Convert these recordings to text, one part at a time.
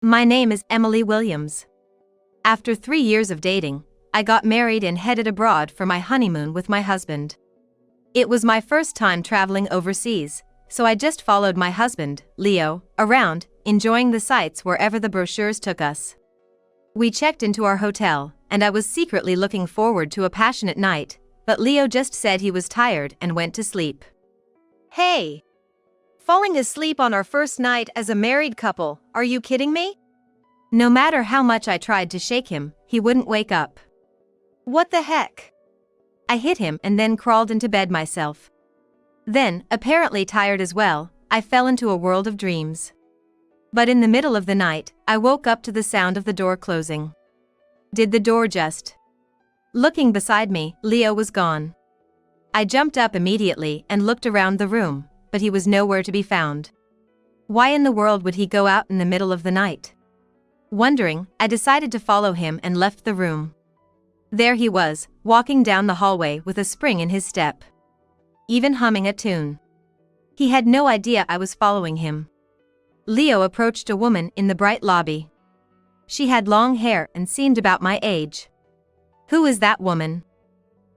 My name is Emily Williams. After 3 years of dating, I got married and headed abroad for my honeymoon with my husband. It was my first time traveling overseas, so I just followed my husband, Leo, around, enjoying the sights wherever the brochures took us. We checked into our hotel, and I was secretly looking forward to a passionate night, but Leo just said he was tired and went to sleep. Hey! Falling asleep on our first night as a married couple, are you kidding me? No matter how much I tried to shake him, he wouldn't wake up. What the heck? I hit him and then crawled into bed myself. Then, apparently tired as well, I fell into a world of dreams. But in the middle of the night, I woke up to the sound of the door closing. Did the door just? Looking beside me, Leo was gone. I jumped up immediately and looked around the room, but he was nowhere to be found. Why in the world would he go out in the middle of the night? Wondering, I decided to follow him and left the room. There he was, walking down the hallway with a spring in his step. Even humming a tune. He had no idea I was following him. Leo approached a woman in the bright lobby. She had long hair and seemed about my age. Who is that woman?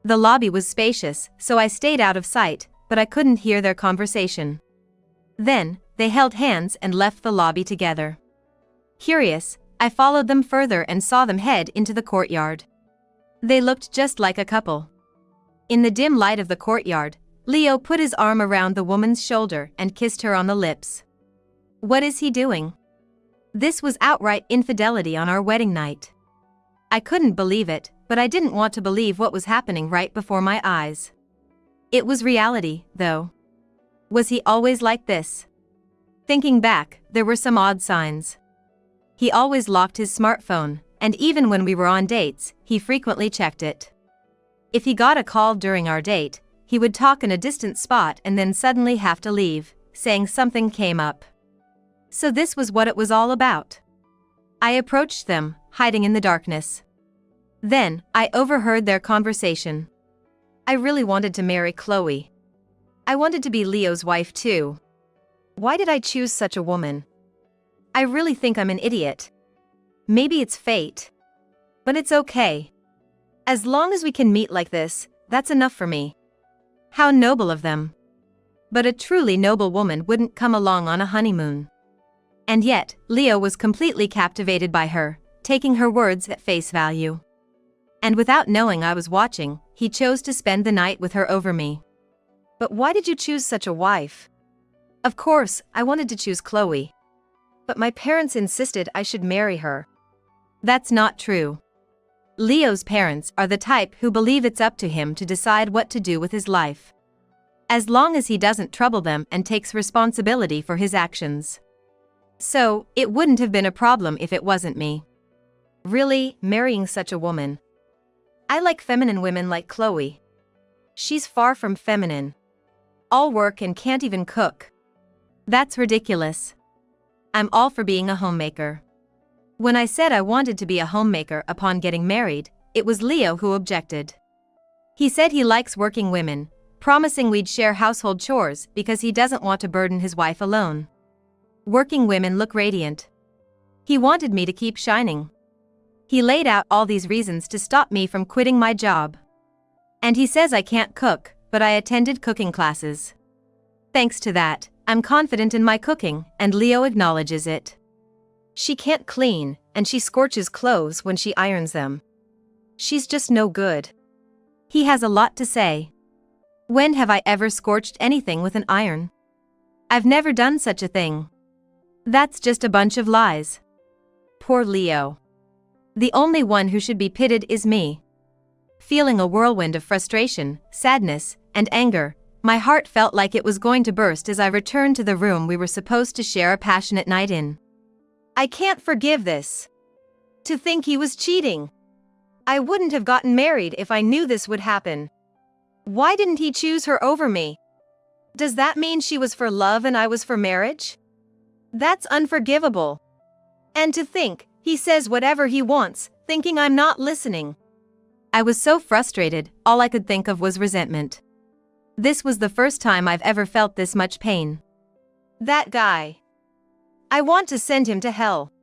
The lobby was spacious, so I stayed out of sight, but I couldn't hear their conversation. Then, they held hands and left the lobby together. Curious, I followed them further and saw them head into the courtyard. They looked just like a couple. In the dim light of the courtyard, Leo put his arm around the woman's shoulder and kissed her on the lips. What is he doing? This was outright infidelity on our wedding night. I couldn't believe it, but I didn't want to believe what was happening right before my eyes. It was reality, though. Was he always like this? Thinking back, there were some odd signs. He always locked his smartphone, and even when we were on dates, he frequently checked it. If he got a call during our date, he would talk in a distant spot and then suddenly have to leave, saying something came up. So this was what it was all about. I approached them, hiding in the darkness. Then, I overheard their conversation. I really wanted to marry Chloe. I wanted to be Leo's wife too. Why did I choose such a woman? I really think I'm an idiot. Maybe it's fate. But it's okay. As long as we can meet like this, that's enough for me. How noble of them. But a truly noble woman wouldn't come along on a honeymoon. And yet, Leo was completely captivated by her, taking her words at face value. And without knowing I was watching, he chose to spend the night with her over me. But why did you choose such a wife? Of course, I wanted to choose Chloe. But my parents insisted I should marry her. That's not true. Leo's parents are the type who believe it's up to him to decide what to do with his life. As long as he doesn't trouble them and takes responsibility for his actions. So, it wouldn't have been a problem if it wasn't me. Really, marrying such a woman. I like feminine women like Chloe. She's far from feminine. All work and can't even cook. That's ridiculous. I'm all for being a homemaker. When I said I wanted to be a homemaker upon getting married, it was Leo who objected. He said he likes working women, promising we'd share household chores because he doesn't want to burden his wife alone. Working women look radiant. He wanted me to keep shining. He laid out all these reasons to stop me from quitting my job. And he says I can't cook, but I attended cooking classes. Thanks to that, I'm confident in my cooking, and Leo acknowledges it. She can't clean, and she scorches clothes when she irons them. She's just no good. He has a lot to say. When have I ever scorched anything with an iron? I've never done such a thing. That's just a bunch of lies. Poor Leo. The only one who should be pitied is me. Feeling a whirlwind of frustration, sadness, and anger, my heart felt like it was going to burst as I returned to the room we were supposed to share a passionate night in. I can't forgive this. To think he was cheating. I wouldn't have gotten married if I knew this would happen. Why didn't he choose her over me? Does that mean she was for love and I was for marriage? That's unforgivable. And to think, he says whatever he wants, thinking I'm not listening. I was so frustrated, all I could think of was resentment. This was the first time I've ever felt this much pain. That guy. I want to send him to hell.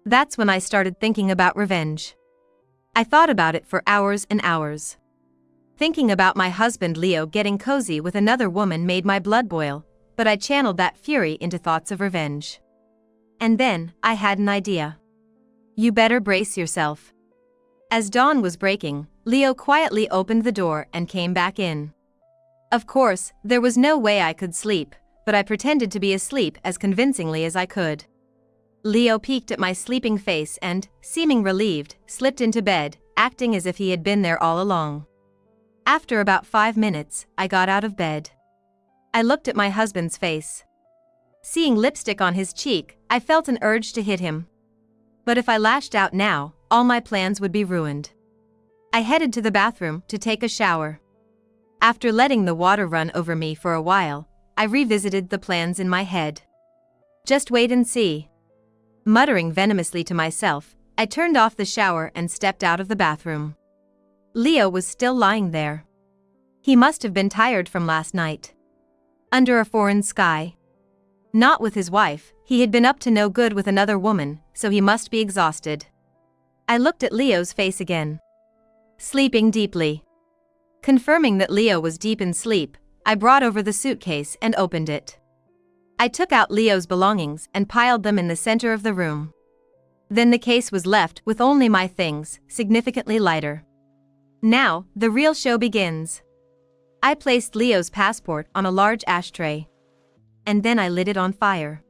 That's when I started thinking about revenge. I thought about it for hours and hours. Thinking about my husband Leo getting cozy with another woman made my blood boil, but I channeled that fury into thoughts of revenge. And then, I had an idea. You better brace yourself. As dawn was breaking, Leo quietly opened the door and came back in. Of course, there was no way I could sleep, but I pretended to be asleep as convincingly as I could. Leo peeked at my sleeping face and, seeming relieved, slipped into bed, acting as if he had been there all along. After about 5 minutes, I got out of bed. I looked at my husband's face. Seeing lipstick on his cheek, I felt an urge to hit him. But if I lashed out now, all my plans would be ruined. I headed to the bathroom to take a shower. After letting the water run over me for a while, I revisited the plans in my head. Just wait and see. Muttering venomously to myself, I turned off the shower and stepped out of the bathroom. Leo was still lying there. He must have been tired from last night. Under a foreign sky. Not with his wife, he had been up to no good with another woman, so he must be exhausted. I looked at Leo's face again. Sleeping deeply. Confirming that Leo was deep in sleep, I brought over the suitcase and opened it. I took out Leo's belongings and piled them in the center of the room. Then the case was left with only my things, significantly lighter. Now, the real show begins. I placed Leo's passport on a large ashtray. And then I lit it on fire.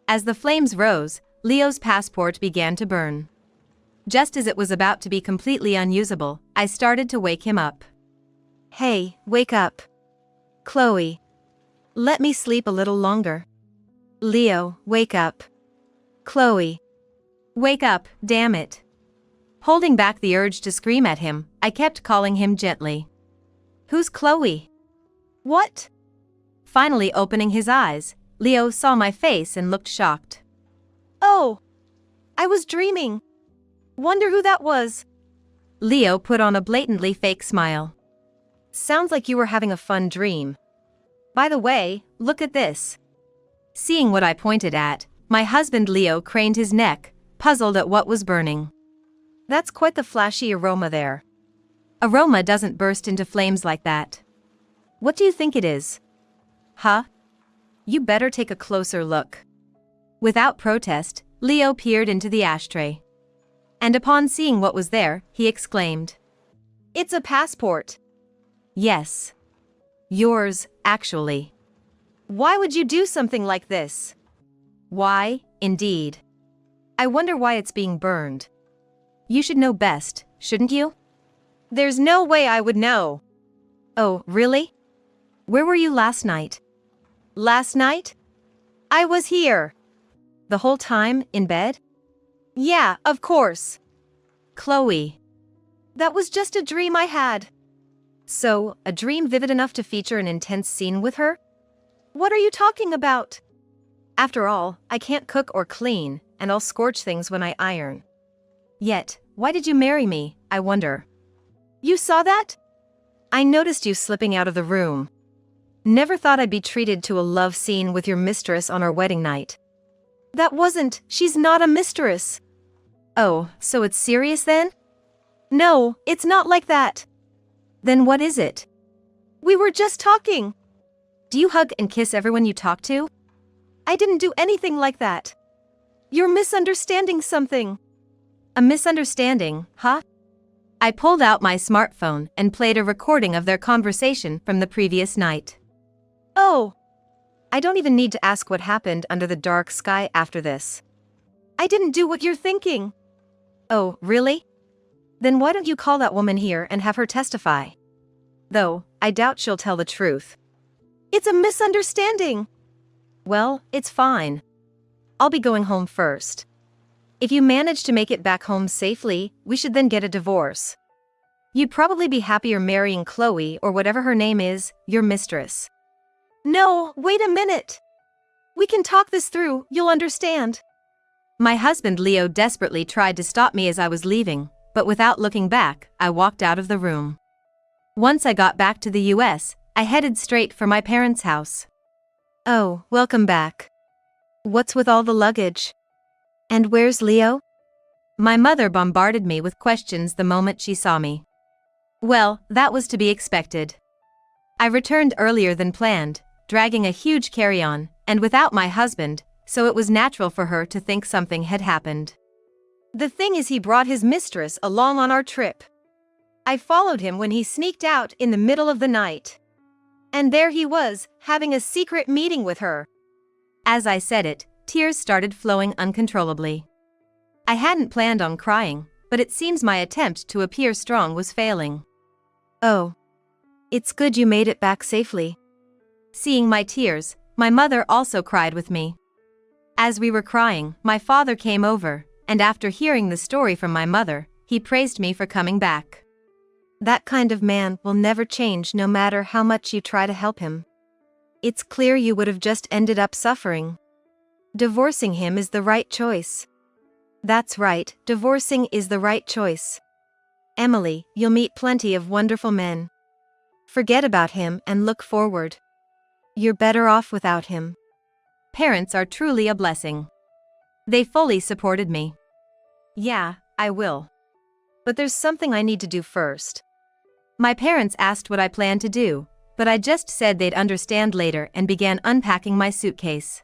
As the flames rose, Leo's passport began to burn. Just as it was about to be completely unusable, I started to wake him up. Hey, wake up. Chloe. Let me sleep a little longer. Leo, wake up. Chloe. Wake up, damn it. Holding back the urge to scream at him, I kept calling him gently. Who's Chloe? What? Finally opening his eyes, Leo saw my face and looked shocked. Oh! I was dreaming. Wonder who that was. Leo put on a blatantly fake smile. Sounds like you were having a fun dream. By the way, look at this. Seeing what I pointed at, my husband Leo craned his neck, puzzled at what was burning. That's quite the flashy aroma there. Aroma doesn't burst into flames like that. What do you think it is? Huh? You better take a closer look. Without protest, Leo peered into the ashtray. And upon seeing what was there, he exclaimed. It's a passport. Yes. Yours, actually. Why would you do something like this? Why, indeed. I wonder why it's being burned. You should know best, shouldn't you? There's no way I would know. Oh, really? Where were you last night? Last night? I was here. The whole time, in bed? Yeah, of course. Chloe. That was just a dream I had. So, a dream vivid enough to feature an intense scene with her? What are you talking about? After all, I can't cook or clean, and I'll scorch things when I iron. Yet, why did you marry me, I wonder? You saw that? I noticed you slipping out of the room. Never thought I'd be treated to a love scene with your mistress on our wedding night. She's not a mistress. Oh, so it's serious then? No, it's not like that. Then what is it? We were just talking. Do you hug and kiss everyone you talk to? I didn't do anything like that. You're misunderstanding something. A misunderstanding, huh? I pulled out my smartphone and played a recording of their conversation from the previous night. Oh. I don't even need to ask what happened under the dark sky after this. I didn't do what you're thinking. Oh, really? Then why don't you call that woman here and have her testify? Though, I doubt she'll tell the truth. It's a misunderstanding. Well, it's fine. I'll be going home first. If you manage to make it back home safely, we should then get a divorce. You'd probably be happier marrying Chloe or whatever her name is, your mistress. No, wait a minute. We can talk this through, you'll understand. My husband Leo desperately tried to stop me as I was leaving, but without looking back, I walked out of the room. Once I got back to the US, I headed straight for my parents' house. Oh, welcome back. What's with all the luggage? And where's Leo? My mother bombarded me with questions the moment she saw me. Well, that was to be expected. I returned earlier than planned, dragging a huge carry-on, and without my husband, so it was natural for her to think something had happened. The thing is, he brought his mistress along on our trip. I followed him when he sneaked out in the middle of the night. And there he was, having a secret meeting with her. As I said it, tears started flowing uncontrollably. I hadn't planned on crying, but it seems my attempt to appear strong was failing. Oh. It's good you made it back safely. Seeing my tears, my mother also cried with me. As we were crying, my father came over, and after hearing the story from my mother, he praised me for coming back. That kind of man will never change no matter how much you try to help him. It's clear you would have just ended up suffering. Divorcing him is the right choice. That's right, divorcing is the right choice. Emily, you'll meet plenty of wonderful men. Forget about him and look forward. You're better off without him. Parents are truly a blessing. They fully supported me. Yeah, I will. But there's something I need to do first. My parents asked what I planned to do, but I just said they'd understand later and began unpacking my suitcase.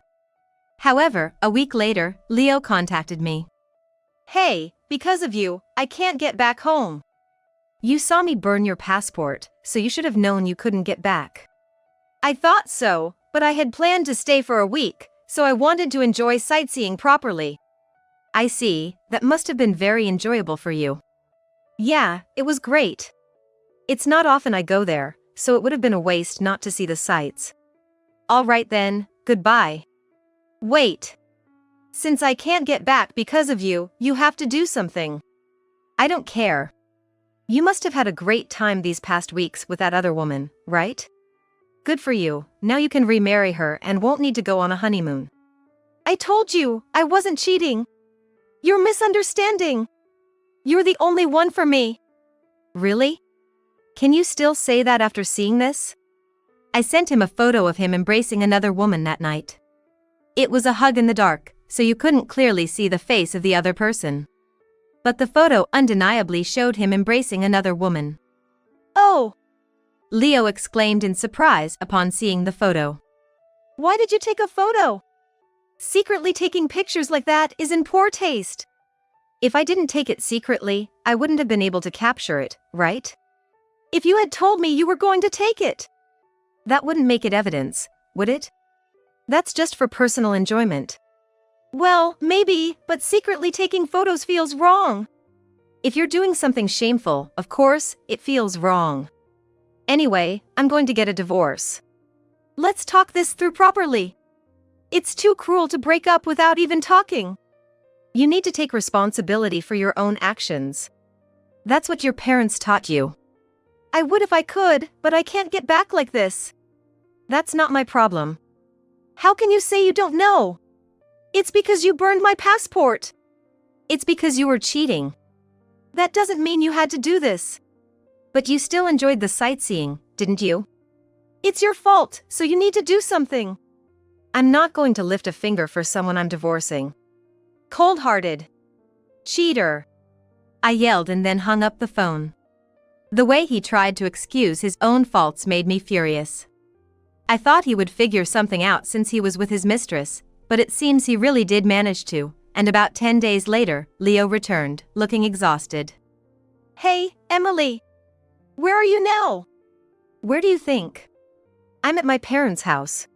However, a week later, Leo contacted me. Hey, because of you, I can't get back home. You saw me burn your passport, so you should have known you couldn't get back. I thought so, but I had planned to stay for a week, so I wanted to enjoy sightseeing properly. I see, that must have been very enjoyable for you. Yeah, it was great. It's not often I go there, so it would have been a waste not to see the sights. All right then, goodbye. Wait. Since I can't get back because of you, you have to do something. I don't care. You must have had a great time these past weeks with that other woman, right? Good for you, now you can remarry her and won't need to go on a honeymoon. I told you, I wasn't cheating. You're misunderstanding. You're the only one for me. Really? Can you still say that after seeing this? I sent him a photo of him embracing another woman that night. It was a hug in the dark, so you couldn't clearly see the face of the other person. But the photo undeniably showed him embracing another woman. Oh! Leo exclaimed in surprise upon seeing the photo. Why did you take a photo? Secretly taking pictures like that is in poor taste. If I didn't take it secretly, I wouldn't have been able to capture it, right? If you had told me you were going to take it, that wouldn't make it evidence, would it? That's just for personal enjoyment. Well, maybe, but secretly taking photos feels wrong. If you're doing something shameful, of course, it feels wrong. Anyway, I'm going to get a divorce. Let's talk this through properly. It's too cruel to break up without even talking. You need to take responsibility for your own actions. That's what your parents taught you. I would if I could, but I can't get back like this. That's not my problem. How can you say you don't know? It's because you burned my passport. It's because you were cheating. That doesn't mean you had to do this. But you still enjoyed the sightseeing, didn't you? It's your fault, so you need to do something. I'm not going to lift a finger for someone I'm divorcing. Cold-hearted. Cheater. I yelled and then hung up the phone. The way he tried to excuse his own faults made me furious. I thought he would figure something out since he was with his mistress, but it seems he really did manage to, and about 10 days later, Leo returned, looking exhausted. Hey, Emily. Where are you now? Where do you think? I'm at my parents' house.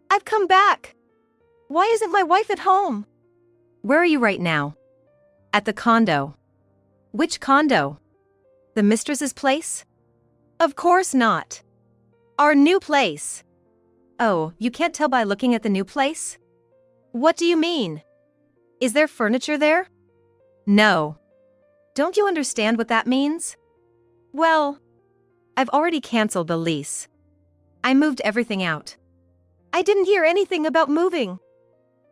I've come back. Why isn't my wife at home? Where are you right now? At the condo. Which condo? The mistress's place? Of course not. Our new place. Oh, you can't tell by looking at the new place? What do you mean? Is there furniture there? No. Don't you understand what that means? Well, I've already canceled the lease. I moved everything out. I didn't hear anything about moving.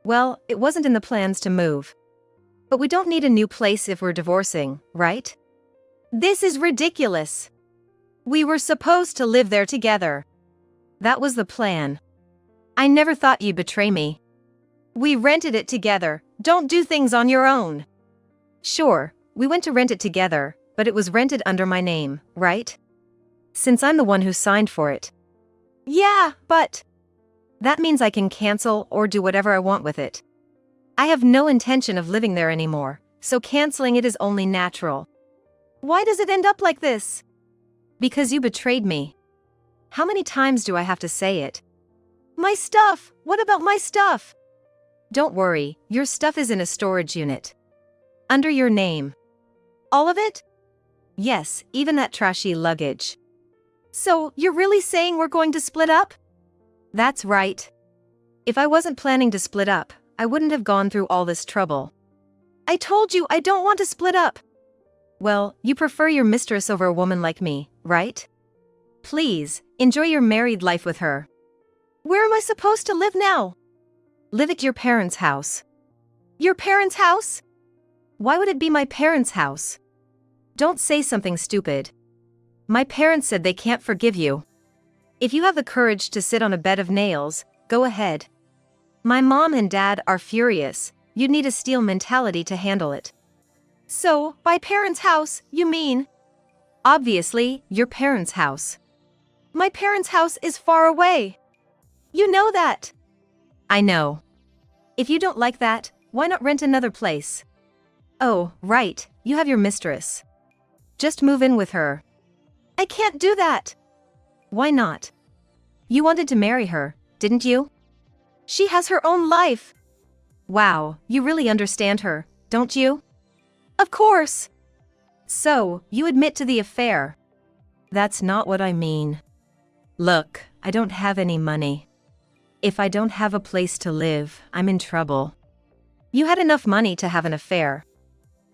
Well, it wasn't in the plans to move. But we don't need a new place if we're divorcing, right? This is ridiculous. We were supposed to live there together. That was the plan. I never thought you'd betray me. We rented it together, Don't do things on your own. Sure, we went to rent it together, but it was rented under my name, right? Since I'm the one who signed for it. Yeah, but that means I can cancel or do whatever I want with it. I have no intention of living there anymore, so canceling it is only natural. why does it end up like this? Because you betrayed me. How many times do I have to say it? My stuff! What about my stuff? Don't worry, your stuff is in a storage unit. Under your name. All of it? Yes, even that trashy luggage. So, you're really saying we're going to split up? That's right. If I wasn't planning to split up, I wouldn't have gone through all this trouble. I told you I don't want to split up. Well, you prefer your mistress over a woman like me, right? Please, enjoy your married life with her. Where am I supposed to live now? Live at your parents' house. Your parents' house? Why would it be my parents' house? Don't say something stupid. My parents said they can't forgive you. If you have the courage to sit on a bed of nails, go ahead. My mom and dad are furious. You'd need a steel mentality to handle it. So, by parents' house, you mean? Obviously, your parents' house. My parents' house is far away. You know that. I know. If you don't like that, why not rent another place? Oh, right, you have your mistress. Just move in with her. I can't do that. Why not? You wanted to marry her, didn't you? She has her own life. Wow, you really understand her, don't you? Of course. So, you admit to the affair. That's not what I mean. Look, I don't have any money. If I don't have a place to live, I'm in trouble. You had enough money to have an affair.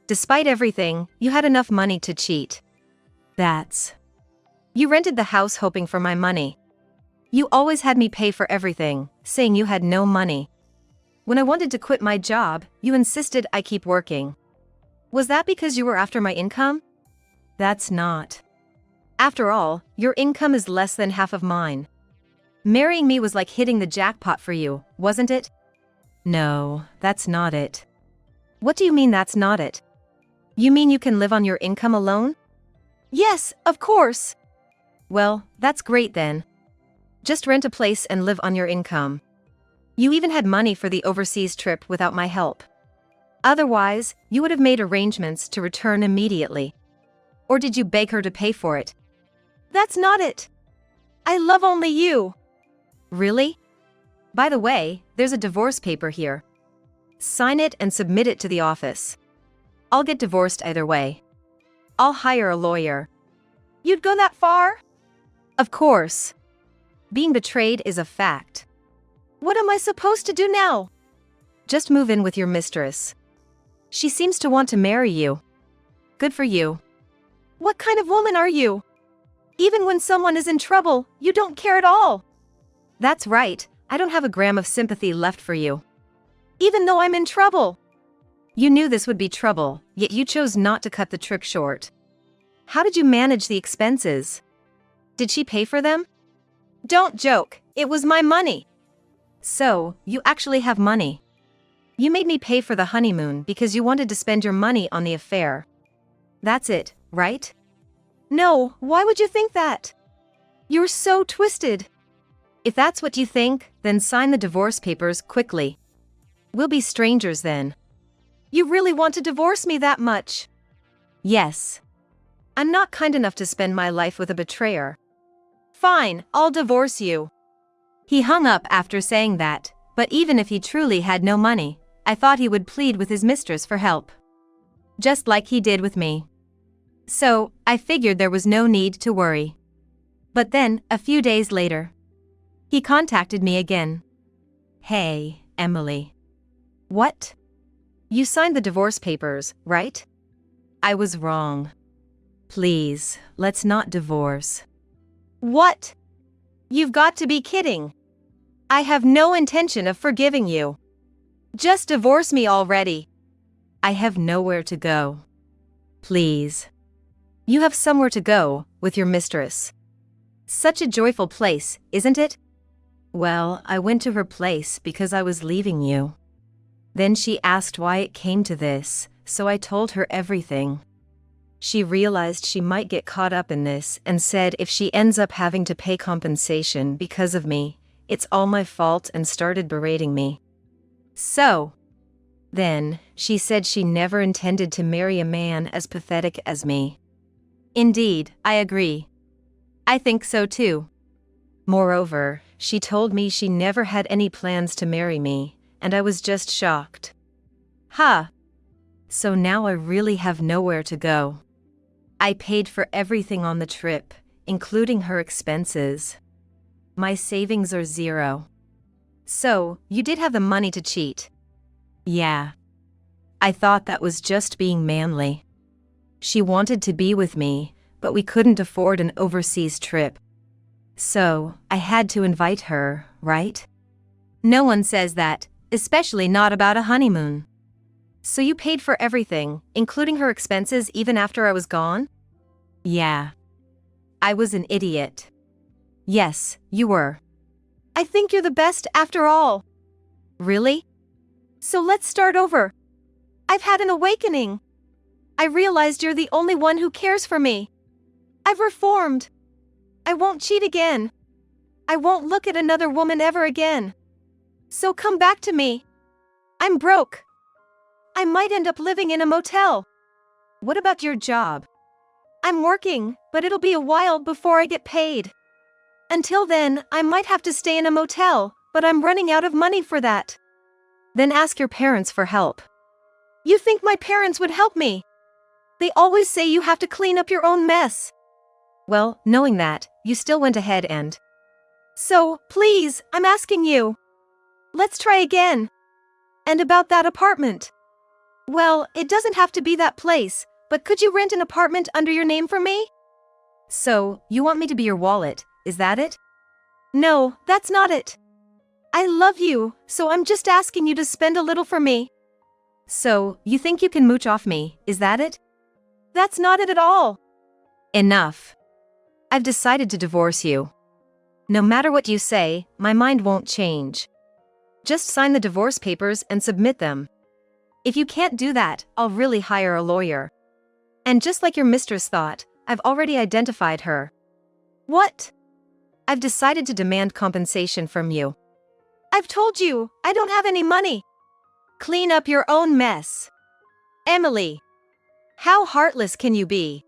Despite everything, you had enough money to cheat. You rented the house hoping for my money. You always had me pay for everything, saying you had no money. When I wanted to quit my job, you insisted I keep working. Was that because you were after my income? That's not. After all, your income is less than half of mine. Marrying me was like hitting the jackpot for you, wasn't it? No, that's not it. What do you mean that's not it? You mean you can live on your income alone? Yes, of course. Well, that's great then. Just rent a place and live on your income. You even had money for the overseas trip without my help. Otherwise, you would have made arrangements to return immediately. Or did you beg her to pay for it? That's not it. I love only you. Really? By the way, there's a divorce paper here. Sign it and submit it to the office. I'll get divorced either way. I'll hire a lawyer. You'd go that far? Of course. Being betrayed is a fact. What am I supposed to do now? Just move in with your mistress. She seems to want to marry you. Good for you. What kind of woman are you? Even when someone is in trouble, you don't care at all. That's right, I don't have a gram of sympathy left for you. Even though I'm in trouble. You knew this would be trouble, yet you chose not to cut the trip short. How did you manage the expenses? Did she pay for them? Don't joke, it was my money. So, you actually have money. You made me pay for the honeymoon because you wanted to spend your money on the affair. That's it, right? No, why would you think that? You're so twisted. If that's what you think, then sign the divorce papers quickly. We'll be strangers then. You really want to divorce me that much? Yes. I'm not kind enough to spend my life with a betrayer. Fine, I'll divorce you. He hung up after saying that, but even if he truly had no money, I thought he would plead with his mistress for help. Just like he did with me. So, I figured there was no need to worry. But then, a few days later, he contacted me again. Hey, Emily. What? You signed the divorce papers, right? I was wrong. Please, let's not divorce. What? You've got to be kidding. I have no intention of forgiving you. Just divorce me already. I have nowhere to go. Please. You have somewhere to go, with your mistress. Such a joyful place, isn't it? Well, I went to her place because I was leaving you. Then she asked why it came to this, so I told her everything. She realized she might get caught up in this and said if she ends up having to pay compensation because of me, it's all my fault and started berating me. Then, she said she never intended to marry a man as pathetic as me. Indeed, I agree. I think so too. Moreover, she told me she never had any plans to marry me, and I was just shocked. So now I really have nowhere to go. I paid for everything on the trip, including her expenses. My savings are zero. So, you did have the money to cheat? Yeah. I thought that was just being manly. She wanted to be with me, but we couldn't afford an overseas trip. So, I had to invite her, right? No one says that, especially not about a honeymoon. So you paid for everything, including her expenses even after I was gone? Yeah. I was an idiot. Yes, you were. I think you're the best after all. Really? So let's start over. I've had an awakening. I realized you're the only one who cares for me. I've reformed. I won't cheat again. I won't look at another woman ever again. So come back to me. I'm broke. I might end up living in a motel. What about your job? I'm working, but it'll be a while before I get paid. Until then, I might have to stay in a motel, but I'm running out of money for that. Then ask your parents for help. You think my parents would help me? They always say you have to clean up your own mess. Well, knowing that, you still went ahead and... So, please, I'm asking you. Let's try again. And about that apartment. Well, it doesn't have to be that place, but could you rent an apartment under your name for me? So, you want me to be your wallet, is that it? No, that's not it. I love you, so I'm just asking you to spend a little for me. So, you think you can mooch off me, is that it? That's not it at all. Enough. I've decided to divorce you. No matter what you say, my mind won't change. Just sign the divorce papers and submit them. If you can't do that, I'll really hire a lawyer. And just like your mistress thought, I've already identified her. What? I've decided to demand compensation from you. I've told you, I don't have any money. Clean up your own mess. Emily. How heartless can you be?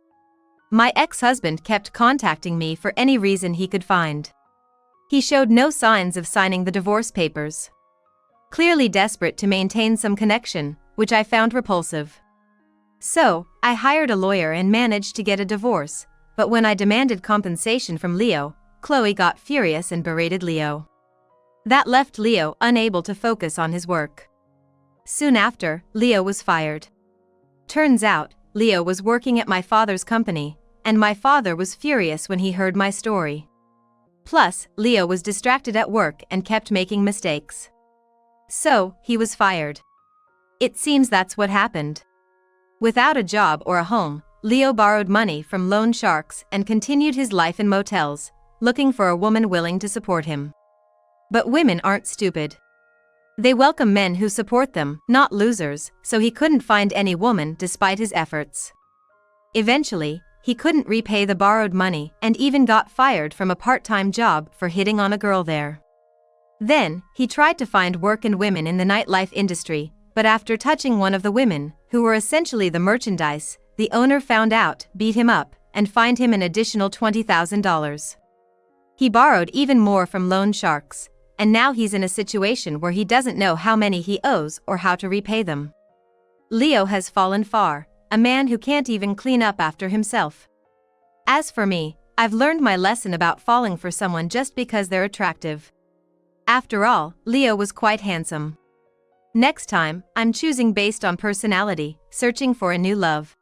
My ex-husband kept contacting me for any reason he could find. He showed no signs of signing the divorce papers. Clearly desperate to maintain some connection, which I found repulsive. So, I hired a lawyer and managed to get a divorce, but when I demanded compensation from Leo, Chloe got furious and berated Leo. That left Leo unable to focus on his work. Soon after, Leo was fired. Turns out, Leo was working at my father's company, and my father was furious when he heard my story. Plus, Leo was distracted at work and kept making mistakes. So, he was fired. It seems that's what happened. Without a job or a home, Leo borrowed money from loan sharks and continued his life in motels, looking for a woman willing to support him. But women aren't stupid. They welcome men who support them, not losers, so he couldn't find any woman despite his efforts. Eventually, he couldn't repay the borrowed money and even got fired from a part-time job for hitting on a girl there. Then, he tried to find work and women in the nightlife industry, but after touching one of the women, who were essentially the merchandise, the owner found out, beat him up, and fined him an additional $20,000. He borrowed even more from loan sharks, and now he's in a situation where he doesn't know how many he owes or how to repay them. Leo has fallen far, a man who can't even clean up after himself. As for me, I've learned my lesson about falling for someone just because they're attractive. After all, Leo was quite handsome. Next time, I'm choosing based on personality, searching for a new love.